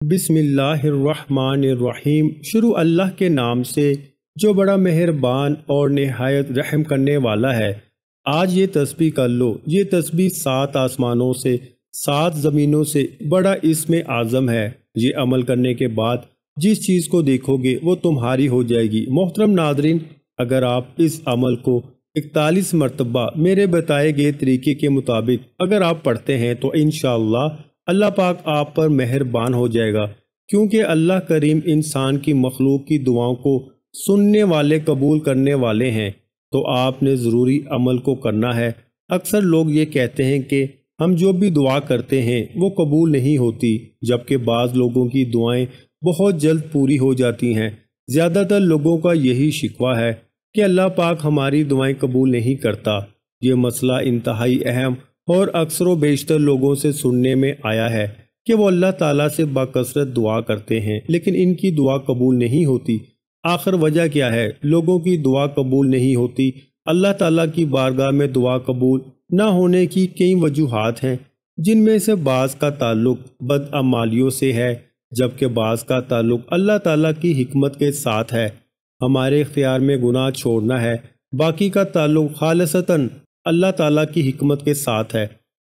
بسم اللہ الرحمن الرحیم۔ شروع اللہ کے نام سے جو بڑا مہربان اور نہایت رحم کرنے والا ہے۔ آج یہ تسبیح کر لو، یہ تسبیح 7 آسمانوں سے 7 زمینوں سے بڑا اسم اعظم ہے۔ یہ عمل کرنے کے بعد جس چیز کو دیکھو گے وہ تمہاری ہو جائے گی۔ محترم ناظرین، اگر آپ اس عمل کو 41 مرتبہ میرے بتائے گئے طریقے کے مطابق اگر آپ پڑھتے ہیں تو انشاءاللہ اللہ پاک آپ پر مہربان ہو جائے گا، کیونکہ اللہ کریم انسان کی مخلوق کی دعاؤں کو سننے والے، قبول کرنے والے ہیں۔ تو آپ نے ضروری عمل کو کرنا ہے۔ اکثر لوگ یہ کہتے ہیں کہ ہم جو بھی دعا کرتے ہیں وہ قبول نہیں ہوتی، جبکہ بعض لوگوں کی دعائیں بہت جلد پوری ہو جاتی ہیں۔ زیادہ تر لوگوں کا یہی شکوہ ہے کہ اللہ پاک ہماری دعائیں قبول نہیں کرتا۔ یہ مسئلہ انتہائی اہم اور اکثر و بیشتر لوگوں سے سننے میں آیا ہے کہ وہ اللہ تعالیٰ سے بکثرت دعا کرتے ہیں لیکن ان کی دعا قبول نہیں ہوتی۔ آخر وجہ کیا ہے لوگوں کی دعا قبول نہیں ہوتی؟ اللہ تعالیٰ کی بارگاہ میں دعا قبول نہ ہونے کی کئی وجوہات ہیں، جن میں سے بعض کا تعلق بدعمالیوں سے ہے، جبکہ بعض کا تعلق اللہ تعالیٰ کی حکمت کے ساتھ ہے، ہمارے اختیار میں گناہ چھوڑنا ہے۔ باقی کا تعلق خالصتاً اللہ تعالیٰ کی حکمت کے ساتھ ہے،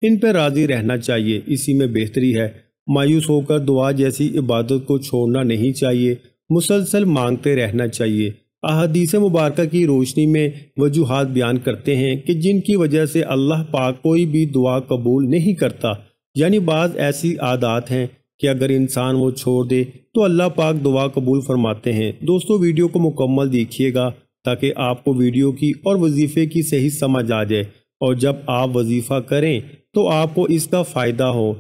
ان پہ راضی رہنا چاہیے، اسی میں بہتری ہے۔ مایوس ہو کر دعا جیسی عبادت کو چھوڑنا نہیں چاہیے، مسلسل مانگتے رہنا چاہیے۔ احادیث مبارکہ کی روشنی میں وجوہات بیان کرتے ہیں کہ جن کی وجہ سے اللہ پاک کوئی بھی دعا قبول نہیں کرتا، یعنی بعض ایسی عادات ہیں کہ اگر انسان وہ چھوڑ دے تو اللہ پاک دعا قبول فرماتے ہیں۔ دوستو، ویڈیو کو مکمل دیکھیے گا تاکہ آپ کو ویڈیو کی اور وظیفے کی صحیح سمجھ آ جائے، اور جب آپ وظیفہ کریں تو آپ کو اس کا فائدہ ہو۔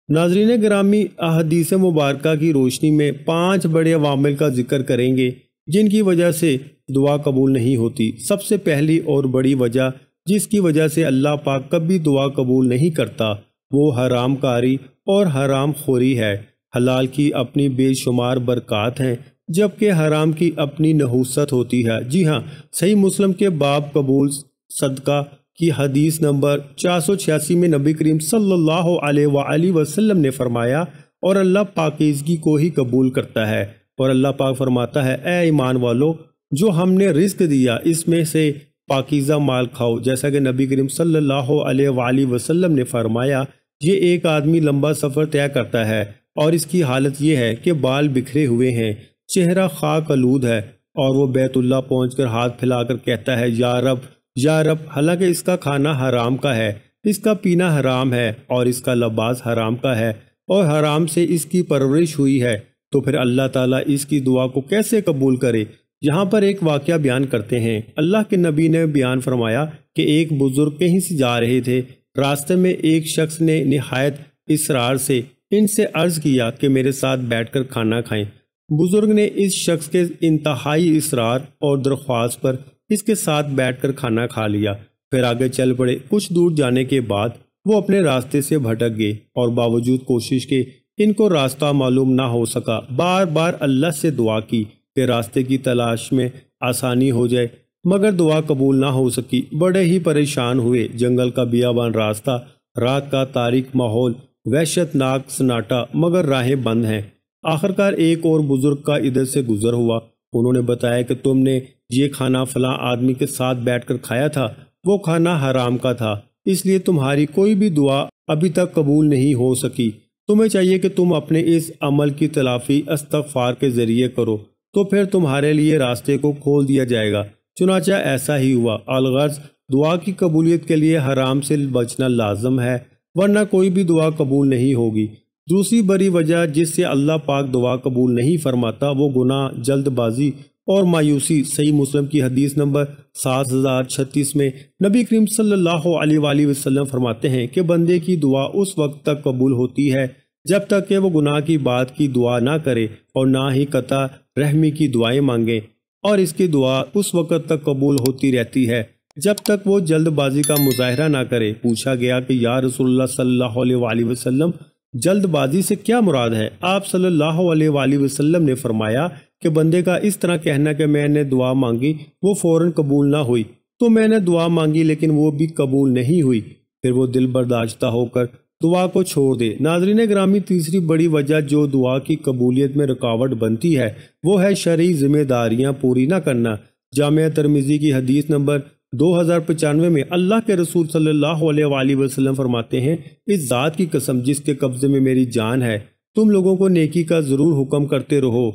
ناظرین گرامی، احادیث مبارکہ کی روشنی میں 5 بڑے عوامل کا ذکر کریں گے جن کی وجہ سے دعا قبول نہیں ہوتی۔ سب سے پہلی اور بڑی وجہ جس کی وجہ سے اللہ پاک کبھی دعا قبول نہیں کرتا وہ حرام کاری اور حرام خوری ہے۔ حلال کی اپنی بے شمار برکات ہیں، جبکہ حرام کی اپنی نحوست ہوتی ہے۔ جی ہاں، صحیح مسلم کے باب قبول صدقہ کی حدیث نمبر 486 میں نبی کریم صلی اللہ علیہ وآلہ وسلم نے فرمایا، اور اللہ پاکیزگی کو ہی قبول کرتا ہے، اور اللہ پاک فرماتا ہے، اے ایمان والو، جو ہم نے رزق دیا اس میں سے پاکیزہ مال کھاؤ۔ جیسا کہ نبی کریم صلی اللہ علیہ وآلہ وسلم نے فرمایا، یہ ایک آدمی لمبا سفر طے کرتا ہے اور اس کی حالت یہ ہے کہ بال بکھرے ہوئے ہیں، چہرہ خاک آلود ہے، اور وہ بیت اللہ پہنچ کر ہاتھ پھیلا کر کہتا ہے، یا رب یا رب، حالانکہ اس کا کھانا حرام کا ہے، اس کا پینا حرام ہے، اور اس کا لباس حرام کا ہے، اور حرام سے اس کی پرورش ہوئی ہے، تو پھر اللہ تعالیٰ اس کی دعا کو کیسے قبول کرے؟ یہاں پر ایک واقعہ بیان کرتے ہیں۔ اللہ کے نبی نے بیان فرمایا کہ ایک بزرگ کہیں سے جا رہے تھے، راستے میں ایک شخص نے نہایت اصرار سے ان سے عرض کیا کہ میرے ساتھ بیٹھ کر کھانا کھائیں۔ بزرگ نے اس شخص کے انتہائی اصرار اور درخواست پر اس کے ساتھ بیٹھ کر کھانا کھا لیا، پھر آگے چل پڑے۔ کچھ دور جانے کے بعد وہ اپنے راستے سے بھٹک گئے، اور باوجود کوشش کے ان کو راستہ معلوم نہ ہو سکا۔ بار بار اللہ سے دعا کی کہ راستے کی تلاش میں آسانی ہو جائے، مگر دعا قبول نہ ہو سکی۔ بڑے ہی پریشان ہوئے۔ جنگل کا بیابان راستہ، رات کا تاریک ماحول، وحشت ناک سناٹا، مگر راہیں بند ہیں۔ آخرکار ایک اور بزرگ کا ادھر سے گزر ہوا۔ انہوں نے بتایا کہ تم نے یہ کھانا فلاں آدمی کے ساتھ بیٹھ کر کھایا تھا، وہ کھانا حرام کا تھا، اس لیے تمہاری کوئی بھی دعا ابھی تک قبول نہیں ہو سکی۔ تمہیں چاہیے کہ تم اپنے اس عمل کی تلافی استغفار کے ذریعے کرو، تو پھر تمہارے لیے راستے کو کھول دیا جائے گا۔ چنانچہ ایسا ہی ہوا۔ الغرض دعا کی قبولیت کے لیے حرام سے بچنا لازم ہے، ورنہ کوئی بھی دعا قبول نہیں ہوگی۔ دوسری بڑی وجہ جس سے اللہ پاک دعا قبول نہیں فرماتا وہ گناہ، جلد بازی اور مایوسی۔ صحیح مسلم کی حدیث نمبر 7036 میں نبی کریم صلی اللہ علیہ وآلہ وسلم فرماتے ہیں کہ بندے کی دعا اس وقت تک قبول ہوتی ہے جب تک کہ وہ گناہ کی بات کی دعا نہ کرے اور نہ ہی قطع رحمی کی دعائیں مانگے، اور اس کی دعا اس وقت تک قبول ہوتی رہتی ہے جب تک وہ جلد بازی کا مظاہرہ نہ کرے۔ پوچھا گیا کہ یا رسول اللہ صلی اللہ علیہ وآلہ وسلم، جلد بازی سے کیا مراد ہے؟ آپ صلی اللہ علیہ وآلہ وسلم نے فرمایا کہ بندے کا اس طرح کہنا کہ میں نے دعا مانگی وہ فوراً قبول نہ ہوئی، تو میں نے دعا مانگی لیکن وہ بھی قبول نہیں ہوئی، پھر وہ دل برداشتہ ہو کر دعا کو چھوڑ دے۔ ناظرین گرامی، تیسری بڑی وجہ جو دعا کی قبولیت میں رکاوٹ بنتی ہے وہ ہے شرعی ذمہ داریاں پوری نہ کرنا۔ جامعہ ترمذی کی حدیث نمبر 2095 میں اللہ کے رسول صلی اللہ علیہ وآلہ وسلم فرماتے ہیں، اس ذات کی قسم جس کے قبضے میں میری جان ہے، تم لوگوں کو نیکی کا ضرور حکم کرتے رہو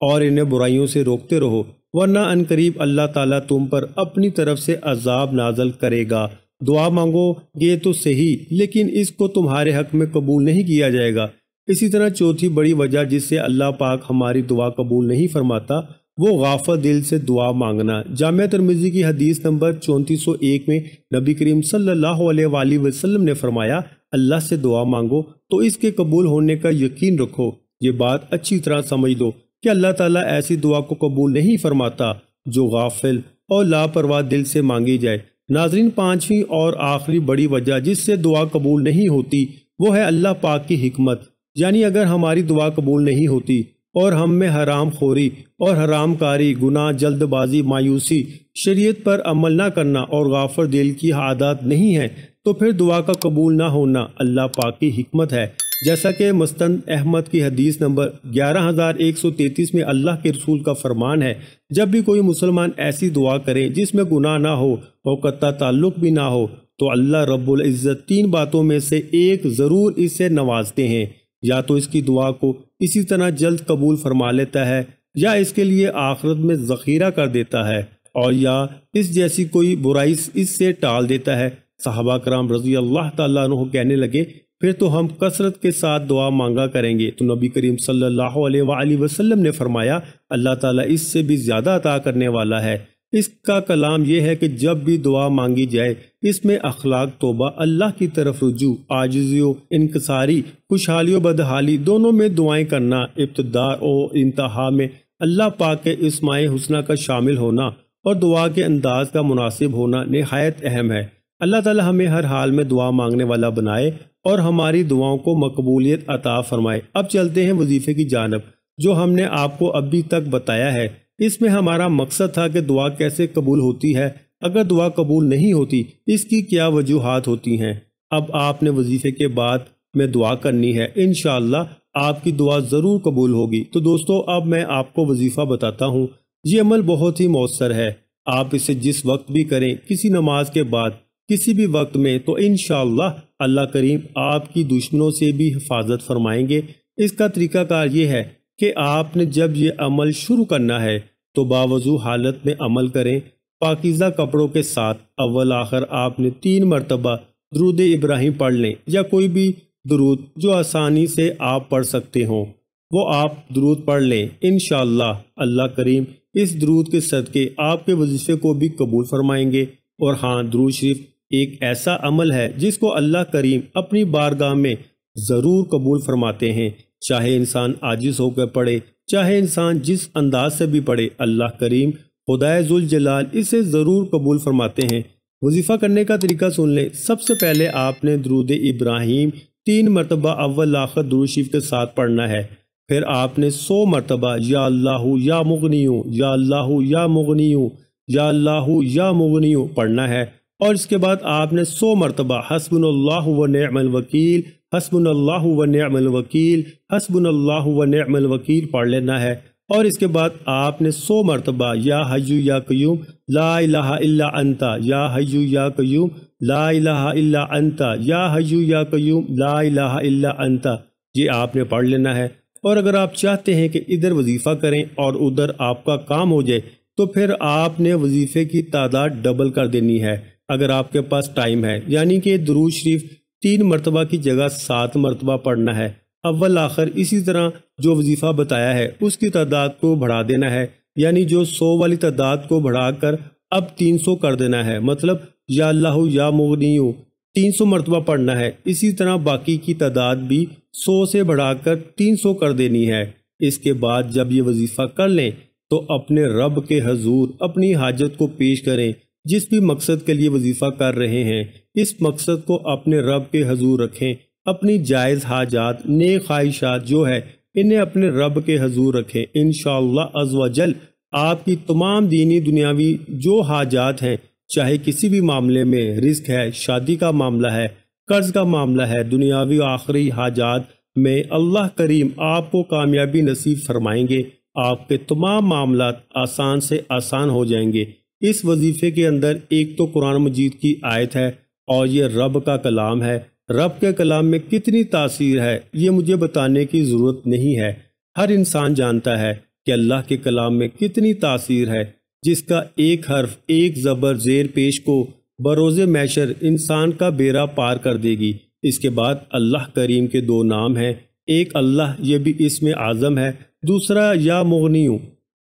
اور انہیں برائیوں سے روکتے رہو، ورنہ ان قریب اللہ تعالیٰ تم پر اپنی طرف سے عذاب نازل کرے گا۔ دعا مانگو گے تو صحیح، لیکن اس کو تمہارے حق میں قبول نہیں کیا جائے گا۔ اسی طرح چوتھی بڑی وجہ جس سے اللہ پاک ہماری دعا قبول نہیں فرماتا وہ غافل دل سے دعا مانگنا۔ جامعہ ترمذی کی حدیث نمبر 3401 میں نبی کریم صلی اللہ علیہ وآلہ وسلم نے فرمایا، اللہ سے دعا مانگو تو اس کے قبول ہونے کا یقین رکھو۔ یہ بات اچھی طرح سمجھ لو کہ اللہ تعالیٰ ایسی دعا کو قبول نہیں فرماتا جو غافل اور لاپرواہ دل سے مانگی جائے۔ ناظرین، پانچویں اور آخری بڑی وجہ جس سے دعا قبول نہیں ہوتی وہ ہے اللہ پاک کی حکمت، یعنی اگر ہماری دعا قبول نہیں ہوتی اور ہم میں حرام خوری اور حرام کاری، گناہ، جلد بازی، مایوسی، شریعت پر عمل نہ کرنا اور غافل دل کی عادات نہیں ہے تو پھر دعا کا قبول نہ ہونا اللہ پاک کی حکمت ہے۔ جیسا کہ مستند احمد کی حدیث نمبر 11133 میں اللہ کے رسول کا فرمان ہے، جب بھی کوئی مسلمان ایسی دعا کرے جس میں گناہ نہ ہو اور قطع تعلق بھی نہ ہو تو اللہ رب العزت تین باتوں میں سے ایک ضرور اس سے نوازتے ہیں، یا تو اس کی دعا کو اسی طرح جلد قبول فرما لیتا ہے، یا اس کے لیے آخرت میں ذخیرہ کر دیتا ہے، اور یا اس جیسی کوئی برائی اس سے ٹال دیتا ہے۔ صحابہ کرام رضی اللہ تعالیٰ عنہ کہنے لگے، پھر تو ہم کثرت کے ساتھ دعا مانگا کریں گے۔ تو نبی کریم صلی اللہ علیہ وآلہ وسلم نے فرمایا، اللہ تعالیٰ اس سے بھی زیادہ عطا کرنے والا ہے۔ اس کا کلام یہ ہے کہ جب بھی دعا مانگی جائے اس میں اخلاق توبہ، اللہ کی طرف رجوع، عاجزی و انکساری، خوشحالی و بدحالی دونوں میں دعائیں کرنا، ابتدا اور انتہا میں اللہ پاک کے اسماء حسنہ کا شامل ہونا اور دعا کے انداز کا مناسب ہونا نہایت اہم ہے۔ اللہ تعالی ہمیں ہر حال میں دعا مانگنے والا بنائے اور ہماری دعاؤں کو مقبولیت عطا فرمائے۔ اب چلتے ہیں وظیفے کی جانب، جو ہم نے آپ کو ابھی تک بتایا ہے۔ اس میں ہمارا مقصد تھا کہ دعا کیسے قبول ہوتی ہے، اگر دعا قبول نہیں ہوتی اس کی کیا وجوہات ہوتی ہیں۔ اب آپ نے وظیفے کے بعد میں دعا کرنی ہے، انشاءاللہ آپ کی دعا ضرور قبول ہوگی۔ تو دوستو، اب میں آپ کو وظیفہ بتاتا ہوں۔ یہ عمل بہت ہی مؤثر ہے، آپ اسے جس وقت بھی کریں، کسی نماز کے بعد، کسی بھی وقت میں، تو انشاءاللہ اللہ کریم آپ کی دشمنوں سے بھی حفاظت فرمائیں گے۔ اس کا طریقہ کار یہ ہے کہ آپ نے جب یہ عمل شروع کرنا ہے تو باوضو حالت میں عمل کریں، پاکیزہ کپڑوں کے ساتھ۔ اول آخر آپ نے 3 مرتبہ درود ابراہیم پڑھ لیں، یا کوئی بھی درود جو آسانی سے آپ پڑھ سکتے ہوں وہ آپ درود پڑھ لیں۔ انشاءاللہ اللہ کریم اس درود کے صدقے آپ کے وظیفے کو بھی قبول فرمائیں گے۔ اور ہاں، درود شریف ایک ایسا عمل ہے جس کو اللہ کریم اپنی بارگاہ میں ضرور قبول فرماتے ہیں، چاہے انسان عاجز ہو کر پڑھے، چاہے انسان جس انداز سے بھی پڑھے، اللہ کریم خدائے ذوالجلال اسے ضرور قبول فرماتے ہیں۔ وظیفہ کرنے کا طریقہ سن لیں۔ سب سے پہلے آپ نے درود ابراہیم 3 مرتبہ اول آخر درود شریف کے ساتھ پڑھنا ہے۔ پھر آپ نے 100 مرتبہ یا اللہ یا مغنیو، یا اللہ یا مغنیو، یا اللہ یا مغنیو پڑھنا ہے، اور اس کے بعد آپ نے 100 مرتبہ حسبنا اللہ و نعم الوکیل، حسبنا اللہ و نعم الوکیل، حسبنا اللہ و نعم الوکیل پڑھ لینا ہے۔ اور اس کے بعد آپ نے 100 مرتبہ یا حی یا قیوم لا الہ الا انت، یا حی یا قیوم لا الہ الا انت، یا حی یا قیوم لا الہ الا انت، یہ آپ نے پڑھ لینا ہے۔ اور اگر آپ چاہتے ہیں کہ ادھر وظیفہ کریں اور ادھر آپ کا کام ہو جائے تو پھر آپ نے وظیفے کی تعداد ڈبل کر دینی ہے اگر آپ کے پاس ٹائم ہے، یعنی کہ درود شریف 3 مرتبہ کی جگہ 7 مرتبہ پڑھنا ہے۔ اول آخر اسی طرح جو وظیفہ بتایا ہے اس کی تعداد کو بڑھا دینا ہے، یعنی جو 100 والی تعداد کو بڑھا کر اب 300 کر دینا ہے، مطلب یا اللہ یا مغنیو 300 مرتبہ پڑھنا ہے۔ اسی طرح باقی کی تعداد بھی 100 سے بڑھا کر 300 کر دینی ہے۔ اس کے بعد جب یہ وظیفہ کر لیں تو اپنے رب کے حضور اپنی حاجت کو پیش کریں، جس بھی مقصد کے لیے وظیفہ کر رہے ہیں اس مقصد کو اپنے رب کے حضور رکھیں۔ اپنی جائز حاجات، نیک خواہشات جو ہے انہیں اپنے رب کے حضور رکھیں۔ انشاءاللہ عز و جل آپ کی تمام دینی دنیاوی جو حاجات ہیں، چاہے کسی بھی معاملے میں، رزق ہے، شادی کا معاملہ ہے، قرض کا معاملہ ہے، دنیاوی و آخری حاجات میں اللہ کریم آپ کو کامیابی نصیب فرمائیں گے، آپ کے تمام معاملات آسان سے آسان ہو جائیں گے۔ اس وظیفے کے اندر ایک تو قرآن مجید کی آیت ہے اور یہ رب کا کلام ہے۔ رب کے کلام میں کتنی تاثیر ہے یہ مجھے بتانے کی ضرورت نہیں ہے، ہر انسان جانتا ہے کہ اللہ کے کلام میں کتنی تاثیر ہے، جس کا ایک حرف، ایک زبر زیر پیش کو بروز محشر انسان کا بیڑا پار کر دے گی۔ اس کے بعد اللہ کریم کے دو نام ہیں، ایک اللہ، یہ بھی اسم اعظم ہے، دوسرا یا مغنیو،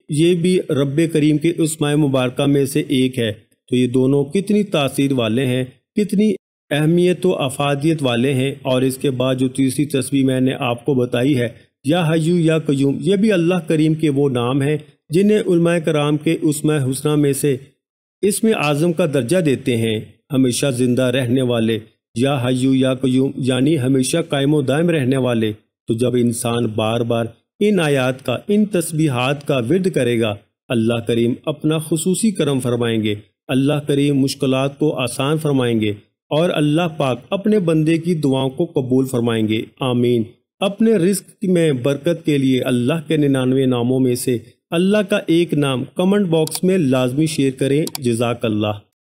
یہ بھی رب کریم کے اسماء مبارکہ میں سے ایک ہے۔ تو یہ دونوں کتنی تاثیر والے ہیں، کتنی اہمیت و افادیت والے ہیں۔ اور اس کے بعد جو تیسری تسبیح میں نے آپ کو بتائی ہے، یا حیو یا قیوم، یہ بھی اللہ کریم کے وہ نام ہیں جنہیں علماء کرام کے اسماء حسنہ میں سے اسم اعظم کا درجہ دیتے ہیں، ہمیشہ زندہ رہنے والے، یا حیو یا قیوم یعنی ہمیشہ قائم و دائم رہنے والے۔ تو جب انسان بار بار ان آیات کا، ان تسبیحات کا ورد کرے گا، اللہ کریم اپنا خصوصی کرم فرمائیں گے، اللہ کریم مشکلات کو آسان فرمائیں گے، اور اللہ پاک اپنے بندے کی دعاؤں کو قبول فرمائیں گے، آمین۔ اپنے رزق میں برکت کے لیے اللہ کے 99 ناموں میں سے اللہ کا ایک نام کمنٹ باکس میں لازمی شیئر کریں۔ جزاک اللہ۔